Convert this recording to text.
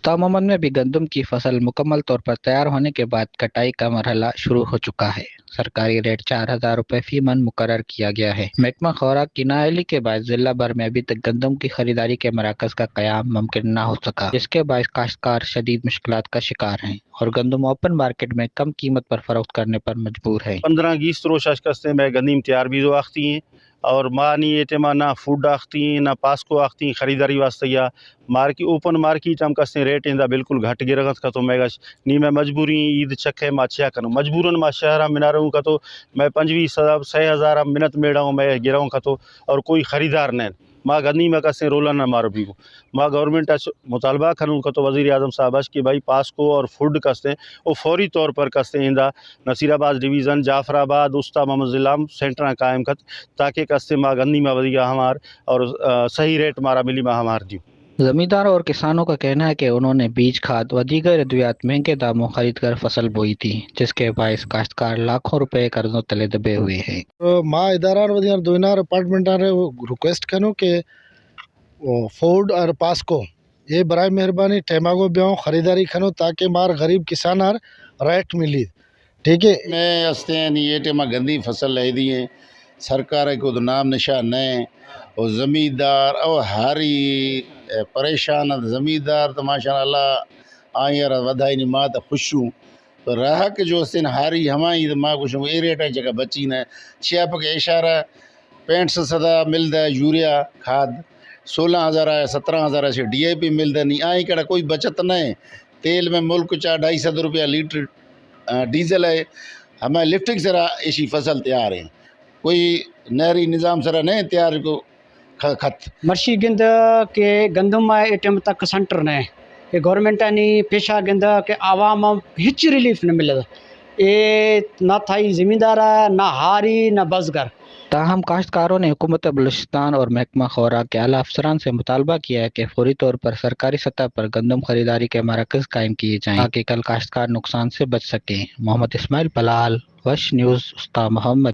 उस्ताद मोहम्मद में भी गंदम की फसल मुकम्मल तौर पर तैयार होने के बाद कटाई का मरहला शुरू हो चुका है। सरकारी रेट 4,000 रुपए फी मन मुकर्रर किया गया है। महकमा खुराक की नाअहली के बाद जिला भर में अभी तक गंदम की खरीदारी के मराकज का कयाम मुमकिन न हो सका, जिसके बायस काश्तकार शदीद मुश्किलात का शिकार हैं और गंदम ओपन मार्केट में कम कीमत पर फरोख्त करने पर मजबूर है। 15-20 रोज कस्ते में गनीम तैयार भी आखती हैं और मानी एटमा ना फूड आखती हैं ना पासको आखती हैं खरीदारी वास्ते या मार्केट ओपन मार्केट हम कस्ते रेट इंदा बिल्कुल घट गिरगत का तो मैं नी मैं मजबूरी ईद चखे मा छया करूँ मजबूरन मा शहर में रहूँ का तो मैं 25,000 मिनट में रहूँ मैं गिराऊँ का तो और कोई ख़रीदार नहीं माँ गनी में कस्ते रोला न मारो भी माँ गवर्नमेंट मुतालबा करूँ का तो वज़ीर आज़म साहब कि भाई पासको और फूड कस्ते वो फौरी तौर पर कस्ते इंदा नसीराबाद डिवीज़न जाफराबाद उस्ता मोहम्मद ज़िला सेंटर कायम कर ताकि कस्ते माँ गंदी में वधिया हमार और सही रेट मारा मिली माँ हमार दी। जमींदार और किसानों का कहना है कि उन्होंने बीज खाद व दीगर अद्वियात महंगे दामों खरीद कर फसल बोई थी, जिसके बायस काश्तकार लाखों रुपए कर्जों तले दबे हुए हैं। तो माँ इदारा वधिया दोनार अपार्टमेंट रिक्वेस्ट करूँ कि फूड और पासको ये बराए मेहरबानी टेमागो ब्याह खरीदारी खनो ताकि मार गरीब किसान आर रेट मिली। ठीक है मैं हंसते हैं ये टेमा गंदी फसल है दिए सरकार को तो नाम निशान नहीं और ज़मींदार और हारी परेशान ज़मींदार तो माशाअल्लाह आयर वधाई नहीं माँ तो खुश हूँ तो राहक जो सिन हारी हमारी तो माँ कुछ ए रेट है जगह बची न छियाप के इशारा 65 मिलता है यूरिया खाद 16,000 है 17,000 से DAP मिलता नहीं आई कड़ा कोई बचत नहीं तेल में मुल्क 250 रुपया लीटर डीजल है हमें लिफ्टिंग सरा ऐसी फसल तैयार है कोई नहरी निज़ाम सरा नहीं तैयार को खत मर्शी गिंद के गंदम एटम तक सेंटर ने ये गवर्नमेंट ने पेशा गिंद के आवाम हिच रिलीफ न मिले ये ना थाई ज़मींदार ना हारी ना बसगर। ताहम काश्तकारों ने हुकूमत बलूचिस्तान और महकमा खुराक के आला अफसरान से मुतालबा किया है कि फौरी तौर पर सरकारी सतह पर गंदम खरीदारी के मराकज़ कायम किए जाएं ताकि कल काश्तकार नुकसान से बच सकें। मोहम्मद इस्माइल पलाल, वश न्यूज़, उस्ताद मोहम्मद।